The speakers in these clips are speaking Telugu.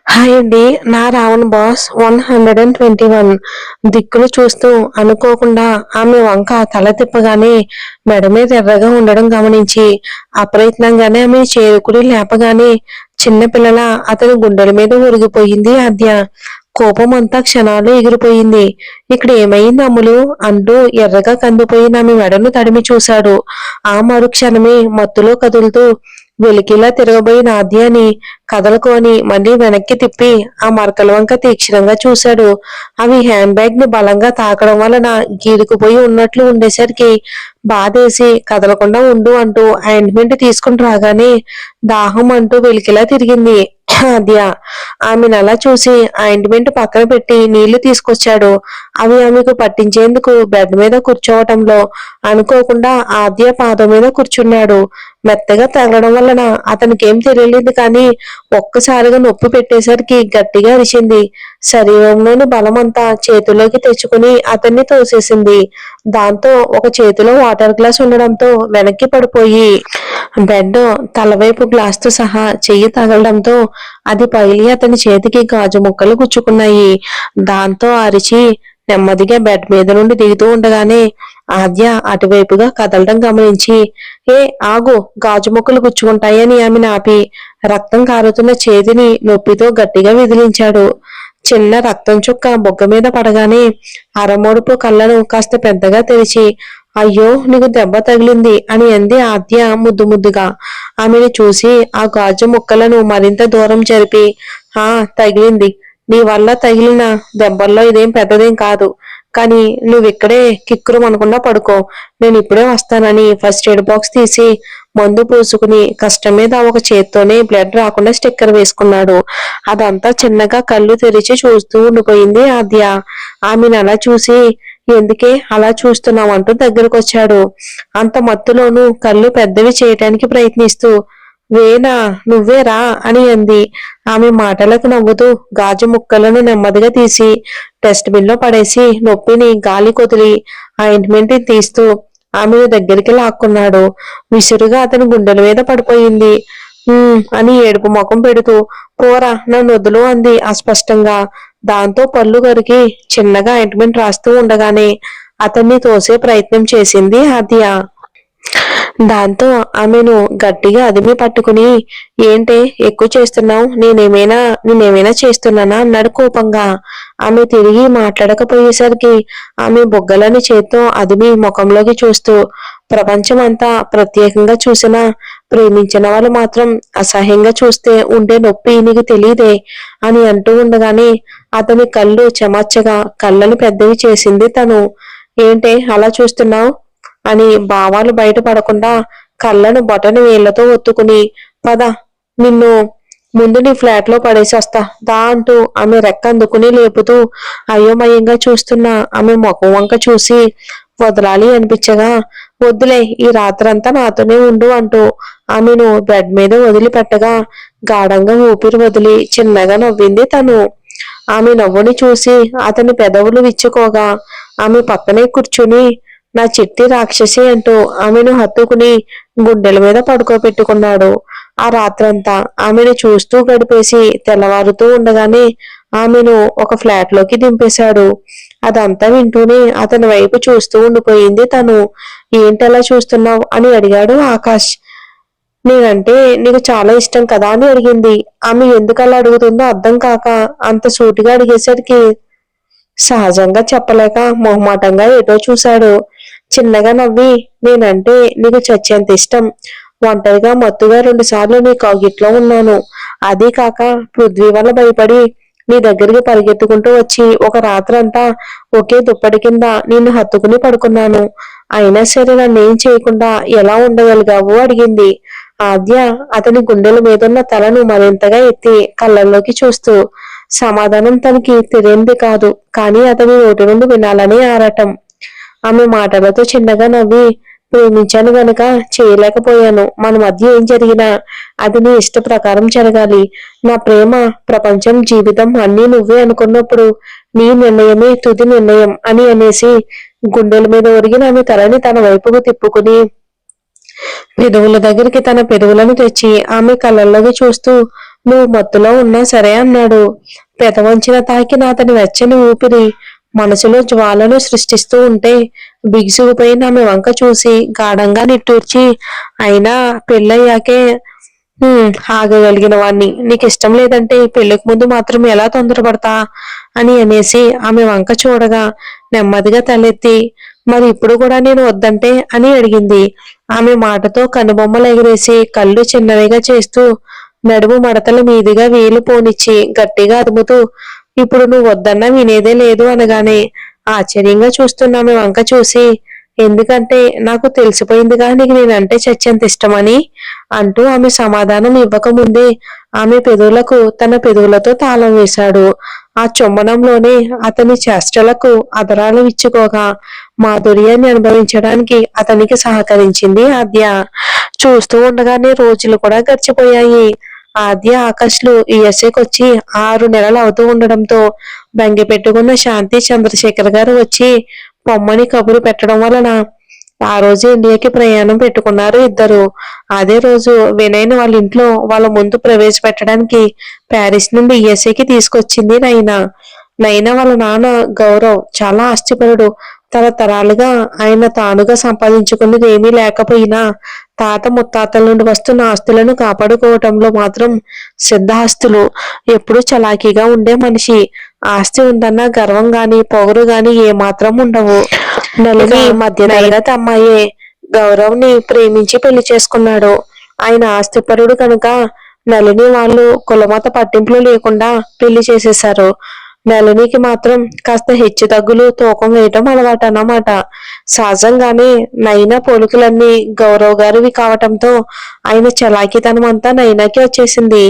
హాయ్ అండి. నా రావణ్ బాస్ 121 దిక్కులు చూస్తూ అనుకోకుండా ఆమె వంక తల తిప్పగానే మెడ మీద ఎర్రగా ఉండడం గమనించి అప్రయత్నంగానే ఆమె చేరుకుని లేపగానే చిన్నపిల్లల అతని గుండెల మీద ఒరిగిపోయింది ఆద్య. కోపం అంతా క్షణాల్లో ఎగిరిపోయింది. ఇక్కడ ఏమైంది అమ్ములు అంటూ ఎర్రగా కందిపోయిన ఆమె మెడను తడిమి చూశాడు. ఆ మరుక్షణమే మత్తులో కదులుతూ వెలికిలా తిరగబోయిన ఆద్యాని కదలకు అని మళ్ళీ వెనక్కి తిప్పి ఆ మరకల వంక తీక్షణంగా చూశాడు. అవి హ్యాండ్ బ్యాగ్ ని బలంగా తాకడం వలన గీరుకుపోయి ఉన్నట్లు ఉండేసరికి బాధేసి కదలకుండా ఉండు అంటూ ఆయింట్మెంట్ తీసుకుని రాగానే దాహం అంటూ వెలికిలా తిరిగింది ఆద్య. ఆమెను అలా చూసి ఆయింట్మెంట్ పక్కన పెట్టి నీళ్లు తీసుకొచ్చాడు. అవి ఆమెకు పట్టించేందుకు బెడ్ మీద కూర్చోవటంలో అనుకోకుండా ఆద్య పాదం మీద కూర్చున్నాడు. మెత్తగా తగలడం వలన అతనికేం తెలియలేదు కానీ ఒక్కసారిగా నొప్పి పెట్టేసరికి గట్టిగా అరిచింది. శరీరంలోని బలమంతా చేతిలోకి తెచ్చుకుని అతన్ని తోసేసింది. దాంతో ఒక చేతిలో వాటర్ గ్లాస్ ఉండడంతో వెనక్కి పడిపోయి బెడ్ తలవైపు గ్లాస్ తో సహా చెయ్యి తగలడంతో అది పగిలి అతని చేతికి గాజు ముక్కలు గుచ్చుకున్నాయి. దాంతో అరిచి నెమ్మదిగా బెడ్ మీద నుండి దిగుతూ ఉండగానే ఆద్య అటువైపుగా కదలడం గమనించి ఏ ఆగు, గాజు ముక్కలు గుచ్చుకుంటాయని ఆమెను ఆపి రక్తం కారుతున్న చేతిని నొప్పితో గట్టిగా విదిలించాడు. చిన్న రక్తం చుక్క బొగ్గ మీద పడగానే అరమోడుపు కళ్ళను కాస్త పెద్దగా తెరిచి అయ్యో నీకు దెబ్బ తగిలింది అని అంది ఆద్య ముద్దు ముద్దుగా. ఆమెను చూసి ఆ గాజు ముక్కలను మరింత దూరం జరిపి ఆ తగిలింది. నీ వల్ల తగిలిన దెబ్బల్లో ఇదేం పెద్దదేం కాదు. కానీ నువ్విక్కడే కిక్కురుమనకుండా పడుకో. నేను ఇప్పుడే వస్తానని ఫస్ట్ ఎయిడ్ బాక్స్ తీసి మందు పూసుకుని కష్టం మీద ఒక చేత్తోనే బ్లడ్ రాకుండా స్టిక్కర్ వేసుకున్నాడు. అదంతా చిన్నగా కళ్ళు తెరిచి చూస్తూ ఉండిపోయింది ఆద్య. ఆమెను అలా చూసి ఎందుకే అలా చూస్తున్నావు అంటూ దగ్గరకొచ్చాడు. అంత మత్తులోనూ కళ్ళు పెద్దవి చేయటానికి ప్రయత్నిస్తూ వేనా నువ్వేరా అని అంది. ఆమె మాటలకు నవ్వుతూ గాజు ముక్కలను నెమ్మదిగా తీసి డస్ట్ బిన్ లో పడేసి నొప్పిని గాలి కొదిలి ఆయింట్మెంట్ తీస్తూ ఆమెను దగ్గరికి లాక్కున్నాడు. విసురుగా అతని గుండెల మీద పడిపోయింది. అని ఏడుపు ముఖం పెడుతూ పోరా నన్ను వదులు అంది అస్పష్టంగా. దాంతో పళ్ళు కొరికి చిన్నగా ఆయింట్మెంట్ రాస్తూ ఉండగానే అతన్ని తోసే ప్రయత్నం చేసింది ఆద్య. దాంతో ఆమెను గట్టిగా అదిమి పట్టుకుని ఏంటే ఎక్కువ చేస్తున్నావు, నేనేమైనా చేస్తున్నానా అన్నాడు కోపంగా. ఆమె తిరిగి మాట్లాడకపోయేసరికి ఆమె బొగ్గలని చేత్తో అదిమి ముఖంలోకి చూస్తూ ప్రపంచం అంతా ప్రత్యేకంగా చూసినా ప్రేమించిన వాళ్ళు మాత్రం అసహ్యంగా చూస్తే ఉండే నొప్పి నీకు తెలియదే అని అంటూ ఉండగానే అతని కళ్ళు చెమచ్చగా కళ్ళని పెద్దవి చేసింది తను. ఏంటే అలా చూస్తున్నావు అని భావాలు బయటపడకుండా కళ్ళను బొటని వేళ్లతో ఒత్తుకుని పద నిన్ను ముందు నీ ఫ్లాట్ లో పడేసేస్తా దా అంటూ ఆమె రెక్క అందుకుని లేపుతూ అయోమయంగా చూస్తున్న ఆమె ముఖం వంక చూసి వదలాలి అనిపించగా వద్దులే ఈ రాత్రంతా నాతోనే ఉండు అంటూ ఆమెను బెడ్ మీద వదిలిపెట్టగా గాఢంగా ఊపిరి వదిలి చిన్నగా నవ్వింది తను. ఆమె నవ్వుని చూసి అతని పెదవులు విచ్చుకోగా ఆమె పక్కనే కూర్చుని నా చిట్టి రాక్షసి అంటూ ఆమెను హత్తుకుని గుండెల మీద పడుకోబెట్టుకున్నాడు. ఆ రాత్రంతా ఆమెను చూస్తూ గడిపేసి తెల్లవారుతూ ఉండగానే ఆమెను ఒక ఫ్లాట్ లోకి దింపేశాడు. అదంతా వింటూనే అతని వైపు చూస్తూ ఉండిపోయింది తను. ఏంటలా చూస్తున్నావు అని అడిగాడు ఆకాష్. నేనంటే నీకు చాలా ఇష్టం కదా అని అడిగింది. ఆమె ఎందుకలా అడుగుతుందో అర్థం కాక అంత సూటిగా అడిగేసరికి సహజంగా చెప్పలేక మొహమాటంగా ఏటో చూశాడు. చిన్నగా నవ్వి నేనంటే నీకు చచ్చేంత ఇష్టం. ఒంటరిగా మత్తుగా 2 సార్లు నీ కౌగిట్లో ఉన్నాను. అదీ కాక పృథ్వీ వల్ల భయపడి నీ దగ్గరికి పరిగెత్తుకుంటూ వచ్చి ఒక రాత్రంతా ఒకే దుప్పటి కింద నిన్ను హత్తుకుని పడుకున్నాను. అయినా సరే నన్నేం చేయకుండా ఎలా ఉండగలిగావు అడిగింది ఆద్య అతని గుండెల మీదున్న తలను మరింతగా ఎత్తి కళ్ళల్లోకి చూస్తూ. సమాధానం తనకి తెలియంది కాదు కానీ అతని నోటి నుండి వినాలని ఆరాటం. ఆమె మాటలతో చిన్నగా నవ్వి ప్రేమించాను గనక చేయలేకపోయాను. మన మధ్య ఏం జరిగినా అది నీ ఇష్ట ప్రకారం జరగాలి. నా ప్రేమ ప్రపంచం జీవితం అన్నీ నువ్వే అనుకున్నప్పుడు నీ నిర్ణయమే తుది నిర్ణయం అని అనేసి గుండెల మీద ఒరిగిన ఆమె తలని తన వైపుకు తిప్పుకుని పెదవుల దగ్గరికి తన పెదవులను తెచ్చి ఆమె కళ్ళల్లోకి చూస్తూ నువ్వు మత్తులో ఉన్నా సరే అన్నాడు. పెదవంచిన తాకిన అతని వెచ్చని ఊపిరి మనసులో జ్వాలను సృష్టిస్తూ ఉంటే బిగుసుకుపోయిన ఆమె వంక చూసి గాఢంగా నిట్టూర్చి, అయినా పెళ్ళయ్యాకే ఆగగలిగిన వాణ్ణి. నీకు ఇష్టం లేదంటే పెళ్లికి ముందు మాత్రం ఎలా తొందరపడతా అని అనేసి ఆమె వంక చూడగా నెమ్మదిగా తలెత్తి, మరి ఇప్పుడు కూడా నేను వద్దంటే అని అడిగింది. ఆమె మాటతో కనుబొమ్మలు ఎగరేసి కళ్ళు చిన్నవిగా చేస్తూ నడుము మడతల మీదుగా వేలు పోనిచ్చి గట్టిగా అదుముతూ, ఇప్పుడు నువ్వు వద్దన్నా వినేదే లేదు అనగానే ఆశ్చర్యంగా చూస్తున్న ఆమె వంక చూసి, ఎందుకంటే నాకు తెలిసిపోయిందిగా నీకు నేనంటే చచ్చేంత ఇష్టమని అంటూ ఆమె సమాధానం ఇవ్వకముందే ఆమె పెదవులకు తన పెదవులతో తాళం వేశాడు. ఆ చుంబనంలోనే అతని చేష్టలకు అదరాలు విచ్చుకోగా మాధుర్యాన్ని అనుభవించడానికి అతనికి సహకరించింది ఆద్య. చూస్తూ ఉండగానే రోజులు కూడా గడిచిపోయాయి. ఆద్య ఆకాష్లు యుఎస్ఏకొచ్చి 6 నెలలు అవుతూ ఉండడంతో బెంగ పెట్టుకున్న శాంతి చంద్రశేఖర్ గారు వచ్చి పొమ్మని కబురు పెట్టడం వలన ఆ రోజు ఇండియాకి ప్రయాణం పెట్టుకున్నారు ఇద్దరు. అదే రోజు వినయ్ని వాళ్ళ ఇంట్లో వాళ్ళ ముందు ప్రవేశపెట్టడానికి ప్యారిస్ నుండి యుఎస్ఏకి తీసుకొచ్చింది నైనా. నైనా వాళ్ళ నాన్న గౌరవ్ చాలా ఆస్తిపరుడు. తరతరాలుగా ఆయన తానుగా సంపాదించుకున్నది ఏమీ లేకపోయినా తాత ముత్తాతల నుండి వస్తున్న ఆస్తులను కాపాడుకోవటంలో మాత్రం సిద్ధాస్తులు. ఎప్పుడూ చలాకీగా ఉండే మనిషి. ఆస్తి ఉందన్న గర్వం గాని పొగరు గాని ఏమాత్రం ఉండవు. నలిని మధ్య తరగతి అమ్మాయే. గౌరవ్ని ప్రేమించి పెళ్లి చేసుకున్నాడు. ఆయన ఆస్తిపరుడు కనుక నలిని వాళ్ళు కులమత పట్టింపులు లేకుండా పెళ్లి చేసేశారు. నళినికి మాత్రం కాస్త హెచ్చు తగ్గులు తూకం వేయటం అలవాటు అన్నమాట. సహజంగానే నైనా పోలికలన్నీ గౌరవ్ గారివి కావటంతో ఆయన చలాకీతనం అంతా నైనాకి వచ్చేసింది.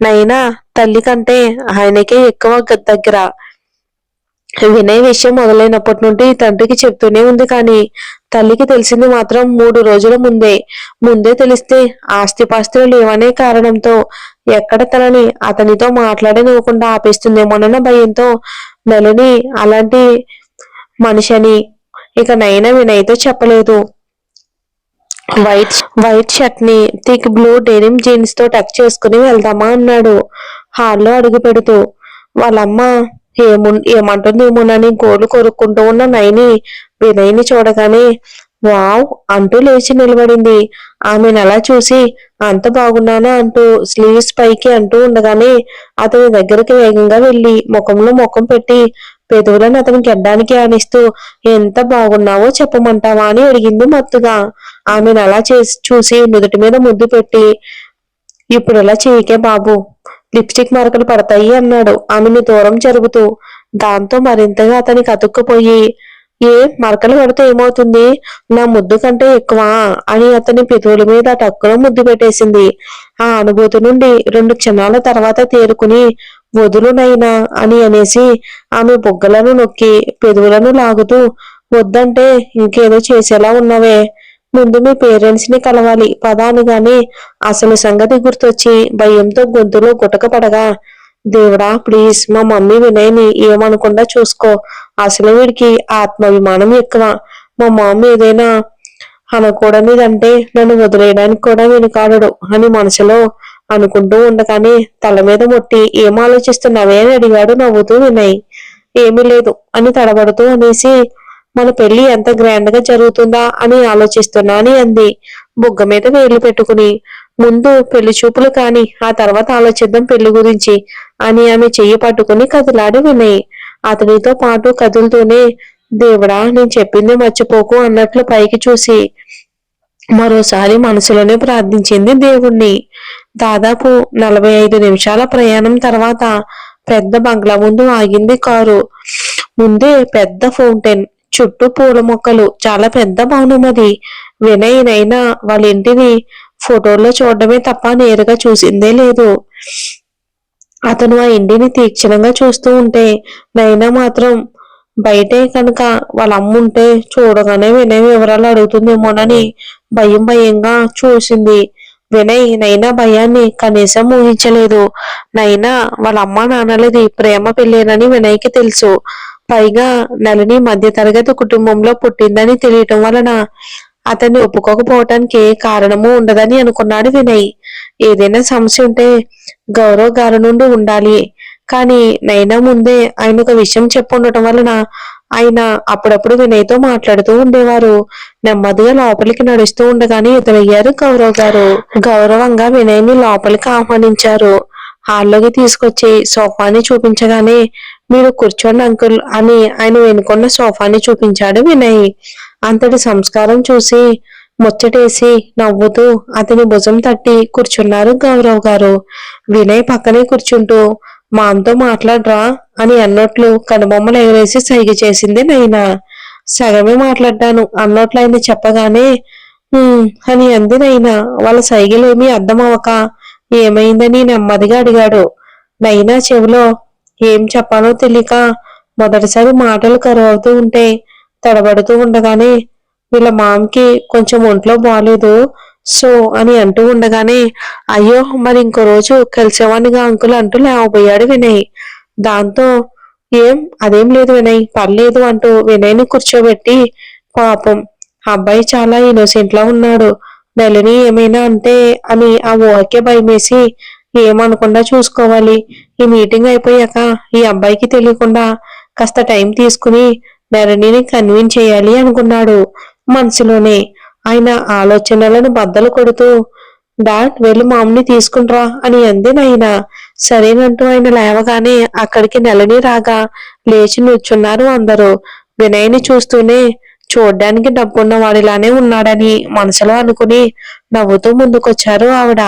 నైనా తల్లి కంటే ఆయనకే ఎక్కువ దగ్గర. వినయ్ విషయం మొదలైనప్పటి నుండి తండ్రికి చెప్తూనే ఉంది, కానీ తల్లికి తెలిసింది మాత్రం 3 రోజుల ముందే తెలిస్తే ఆస్తిపాస్తులు లేవనే కారణంతో ఎక్కడ తనని అతనితో మాట్లాడనివ్వకుండా ఆపేస్తుందేమోనన్న భయంతో నలిని అలాంటి మనిషిని ఇక నైనా వినయ్తో చెప్పలేదు. వైట్ షర్ట్ ని థిక్ బ్లూ డెనిమ్ జీన్స్ తో టక్ చేసుకుని వెళ్దామా అన్నాడు హాల్లో అడుగు పెడుతూ. వాళ్ళమ్మ ఏమంటుందేమోనని గోళ్లు కొరుక్కుంటూ ఉన్న నైని వినయ్ని చూడగానే వావ్ అంటూ లేచి నిలబడింది. ఆమెను అలా చూసి అంత బాగున్నానా అంటూ స్లీవ్స్ పైకి అంటూ ఉండగానే అతని దగ్గరికి వేగంగా వెళ్లి ముఖంలో ముఖం పెట్టి పెదవులను అతనికి ఎడ్డానికి ఆనిస్తూ ఎంత బాగున్నావో చెప్పమంటావా అని అడిగింది మత్తుగా. ఆమెను అలా చూసి నుదుటి మీద ముద్దు పెట్టి, ఇప్పుడు ఇలా చేయకే బాబు, లిప్స్టిక్ మరకలు పడతాయి అన్నాడు ఆమెను దూరం జరుగుతూ. దాంతో మరింతగా అతనికి అతుక్కుపోయి, ఏ మరకలు పడితే ఏమవుతుంది, నా ముద్దు కంటే ఎక్కువ అని అతని పెదవుల మీద టక్కున ముద్దు పెట్టేసింది. ఆ అనుభూతి నుండి 2 క్షణాల తర్వాత తేరుకుని వదులునైనా అని అనేసి ఆమె బుగ్గలను నొక్కి పెదవులను లాగుతూ, వద్దంటే ఇంకేదో చేసేలా ఉన్నవే, ముందు మీ పేరెంట్స్ ని కలవాలి పదాను గాని అసలు సంగతి గుర్తొచ్చి భయంతో గొంతులో గుటక పడగా, దేవుడా ప్లీజ్ మా మమ్మీ వినయ్ని ఏమనకుండా చూసుకో, అసలు వీడికి ఆత్మాభిమానం ఎక్కువ, మా మమ్మీ ఏదైనా అనకూడనిదంటే నన్ను వదిలేయడానికి కూడా వెనుకాడడు అని మనసులో అనుకుంటూ ఉండగానే తల మీద ముట్టి ఏం ఆలోచిస్తున్నావే అని అడిగాడు నవ్వుతూ వినయ్. ఏమీ లేదు అని తడబడుతూ అనేసి, మన పెళ్లి ఎంత గ్రాండ్ గా జరుగుతుందా అని ఆలోచిస్తున్నా అని అంది బుగ్గ మీద వేలు పెట్టుకుని. ముందు పెళ్లి చూపులు కాని ఆ తర్వాత ఆలోచిద్దాం పెళ్లి గురించి అని ఆమె చెయ్యి పట్టుకుని కదిలాడు వినయ్. అతనితో పాటు కదులుతూనే, దేవుడా నేను చెప్పింది మర్చిపోకు అన్నట్లు పైకి చూసి మరోసారి మనసులోనే ప్రార్థించింది దేవుణ్ణి. దాదాపు 45 నిమిషాల ప్రయాణం తర్వాత పెద్ద బంగ్లా ముందు ఆగింది కారు. ముందే పెద్ద ఫౌంటైన్, చుట్టూ పూల మొక్కలు, చాలా పెద్ద భవనం అది. వినయ్ నైనా వాళ్ళ ఇంటిని ఫోటోల్లో చూడడమే తప్ప నేరుగా చూసిందే లేదు. అతను ఆ ఇంటిని తీక్షణంగా చూస్తూ ఉంటే నైనా మాత్రం బయటే కనుక వాళ్ళ అమ్ముంటే చూడగానే వినయ్ వివరాలు అడుగుతుందేమోనని భయంగా చూసింది. వినయ్ నైనా భయాన్ని కనీసం ఊహించలేదు. నైనా వాళ్ళ అమ్మ నాన్నలది ప్రేమ పెళ్ళేనని వినయ్కి తెలుసు. పైగా నళిని మధ్య తరగతి కుటుంబంలో పుట్టిందని తెలియటం వలన అతన్ని ఒప్పుకోకపోవటానికి ఏ కారణము ఉండదని అనుకున్నాడు వినయ్. ఏదైనా సమస్య ఉంటే గౌరవ్ గారి నుండి ఉండాలి. కానీ నైనా ముందే ఆయన ఒక విషయం చెప్పుండటం వలన ఆయన అప్పుడప్పుడు వినయ్‌తో మాట్లాడుతూ ఉండేవారు. నెమ్మదిగా లోపలికి నడుస్తూ ఉండగానే ఎదురయ్యారు గౌరవ్ గారు. గౌరవంగా వినయ్‌ని లోపలికి ఆహ్వానించారు. హాల్లోకి తీసుకొచ్చి సోఫాని చూపించగానే మీరు కూర్చోండి అంకుల్ అని ఆయన వెనుకున్న సోఫాని చూపించాడు వినయ్. అంతటి సంస్కారం చూసి ముచ్చటేసి నవ్వుతూ అతని భుజం తట్టి కూర్చున్నారు గౌరవ్ గారు. వినయ్ పక్కనే కూర్చుంటూ మామతో మాట్లాడరా అని అన్నట్లు కనుబొమ్మలు ఎగరేసి సైగ చేసింది నైనా. సగమే మాట్లాడ్డాను అన్నట్లు ఆయన చెప్పగానే అని అంది నైనా. వాళ్ళ సైగలేమీ అర్థమవక ఏమైందని నెమ్మదిగా అడిగాడు. నైనా చెవిలో ఏం చెప్పాలో తెలియక మొదటిసారి మాటలు కరువవుతూ ఉంటే తడబడుతూ ఉండగానే వీళ్ళ మామకి కొంచెం ఒంట్లో బాలేదు సో అని అంటూ ఉండగానే అయ్యో మరి ఇంకో రోజు కలిసేవాడిగా అంకుల్ అంటూ లేవబోయాడు వినయ్. దాంతో అదేం లేదు వినయ్ పర్లేదు అంటూ వినయ్ని కూర్చోబెట్టి పాపం అబ్బాయి చాలా ఇన్నోసెంట్ లా ఉన్నాడు. నళిని ఏమైనా అంటే అని ఆ ఊహకే భయమేసి ఏమనకుండా చూసుకోవాలి. ఈ మీటింగ్ అయిపోయాక ఈ అబ్బాయికి తెలియకుండా కాస్త టైం తీసుకుని నళినిని కన్విన్స్ చేయాలి అనుకున్నాడు మనసులోనే. ఆయన ఆలోచనలను బద్దలు కొడుతూ డాడ్ వెళ్ళి మామని తీసుకుంట్రా అని అంది నైనా. సరేనంటూ ఆయన లేవగానే అక్కడికి నళిని రాగా లేచి నిల్చున్నారు అందరూ. వినయ్ని చూస్తూనే చూడ్డానికి డబ్బున్న వాడిలానే ఉన్నాడని మనసులో అనుకుని నవ్వుతూ ముందుకొచ్చారు ఆవిడ.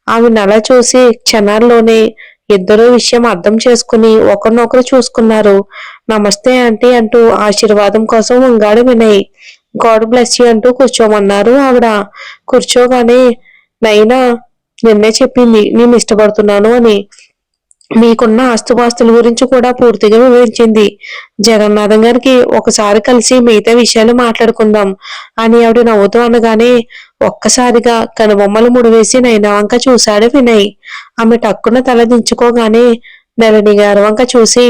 ఆవిడనలా చూసి క్షణాల్లోనే ఇద్దరూ విషయం అర్థం చేసుకుని ఒకరినొకరు చూసుకున్నారు. నమస్తే ఆంటీ అంటూ ఆశీర్వాదం కోసం వంగాడు వినయ్. గాడ్ బ్లెస్ యూ అంటూ కూర్చోమన్నారు ఆవిడ. కూర్చోగానే నైనా నిన్నే చెప్పింది నేను ఇష్టపడుతున్నాను అని. మీకున్న ఆస్తుపాస్తుల గురించి కూడా పూర్తిగా వివరించింది. జగన్నాథం గారికి ఒకసారి కలిసి మిగతా విషయాలు మాట్లాడుకుందాం అని ఆవిడ నవ్వుతూ అనగానే ఒక్కసారిగా కనుబొమ్మలు ముడివేసి నైనా వంక చూశాడు వినయ్. ఆమె టక్కున తల దించుకోగానే నళిని గారి వంక చూసి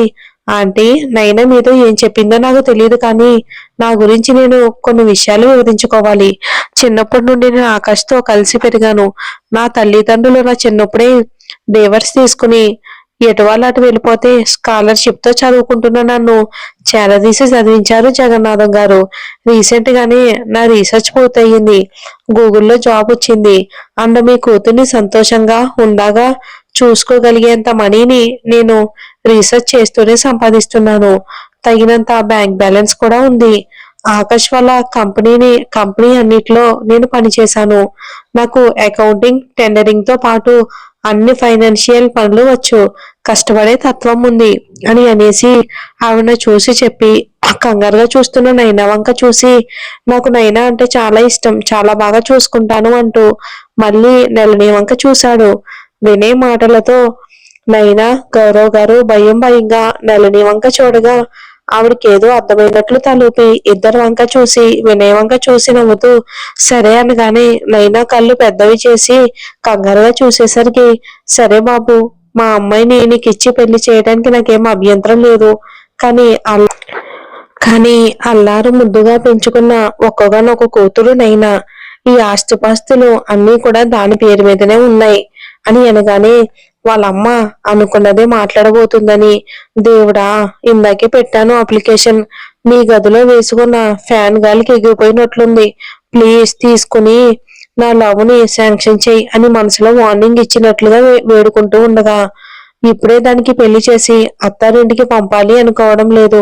ఆంటీ నైనా మీతో ఏం చెప్పిందో నాకు తెలియదు కానీ నా గురించి నేను కొన్ని విషయాలు వివరించుకోవాలి. చిన్నప్పటి నుండి నేను ఆకాష్తో కలిసి పెరిగాను. నా తల్లిదండ్రులు నా చిన్నప్పుడే డైవర్స్ తీసుకుని ఎటు వాళ్ళు అటు వెళ్ళిపోతే స్కాలర్షిప్ తో చదువుకుంటున్న నన్ను చేరదీసి చదివించారు జగన్నాథం గారు. రీసెంట్ గానే నా రీసెర్చ్ పూర్తయింది. గూగుల్లో జాబ్ వచ్చింది. అండ్ మీ కూతుర్ని సంతోషంగా ఉందాగా చూసుకోగలిగేంత మనీని నేను రీసెర్చ్ చేస్తూనే సంపాదిస్తున్నాను. తగినంత బ్యాంక్ బ్యాలెన్స్ కూడా ఉంది. ఆకాష్ వాళ్ళ కంపెనీ అన్నిట్లో నేను పనిచేశాను. నాకు అకౌంటింగ్ టెండరింగ్ తో పాటు అన్ని ఫైనాన్షియల్ పనులు వచ్చు. కష్టపడే తత్వం ఉంది అని అనేసి ఆవిడ చూసి చెప్పి కంగారుగా చూస్తున్న నైనా వంక చూసి నాకు నైనా అంటే చాలా ఇష్టం చాలా బాగా చూసుకుంటాను అంటూ మళ్ళీ నళిని వంక చూశాడు. వినే మాటలతో నైనా గౌరవ్ గారు భయంగా నళిని వంక చూడగా ఆవిడకేదో అర్థమైనట్లు తలూపి ఇద్దరు వంక చూసి వినయ్ వంక చూసి నవ్వుతూ సరే అనగానే నైనా కళ్ళు పెద్దవి చేసి కంగారుగా చూసేసరికి సరే బాబు మా అమ్మాయిని నీకిచ్చి పెళ్లి చేయడానికి నాకేం అభ్యంతరం లేదు. కానీ అల్లారు ముద్దుగా పెంచుకున్న ఒక్కగానొక కూతురు నైనా. ఈ ఆస్తిపాస్తులు అన్నీ కూడా దాని పేరు మీదనే ఉన్నాయి అని అనగానే వాళ్ళమ్మ అనుకున్నదే మాట్లాడబోతుందని దేవుడా ఇందాకే పెట్టాను అప్లికేషన్. మీ గదిలో వేసుకున్న ఫ్యాన్ గాలికి ఎగిరిపోయినట్లుంది. ప్లీజ్ తీసుకుని నా లవ్ని శాంక్షన్ చెయ్యి అని మనసులో వార్నింగ్ ఇచ్చినట్లుగా వేడుకుంటూ ఉండగా ఇప్పుడే దానికి పెళ్లి చేసి అత్తారింటికి పంపాలి అనుకోవడం లేదు.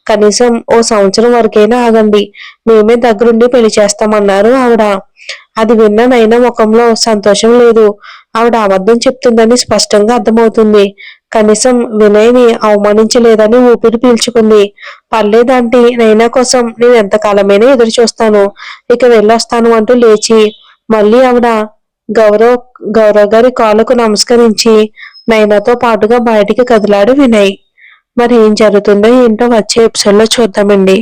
కనీసం ఓ సంవత్సరం వరకైనా ఆగండి. మేమే దగ్గరుండి పెళ్లి చేస్తామన్నారు ఆవిడ. అది విన్న నైనా ముఖంలో సంతోషం లేదు. ఆవిడ అబద్ధం చెప్తుందని స్పష్టంగా అర్థమవుతుంది. కనీసం వినయ్ని అవమానించలేదని ఊపిరి పీల్చుకుంది. పర్లేదంటే నైనా కోసం నేను ఎంతకాలమైనా ఎదురు చూస్తాను. ఇక వెళ్ళొస్తాను అంటూ లేచి మళ్ళీ ఆవిడ గౌరవ్ గారి కాళ్ళకు నమస్కరించి నైనాతో పాటుగా బయటికి కదిలాడు వినయ్. మరి ఏం జరుగుతుందో ఏంటో వచ్చే ఎపిసోడ్ లో చూద్దామండి.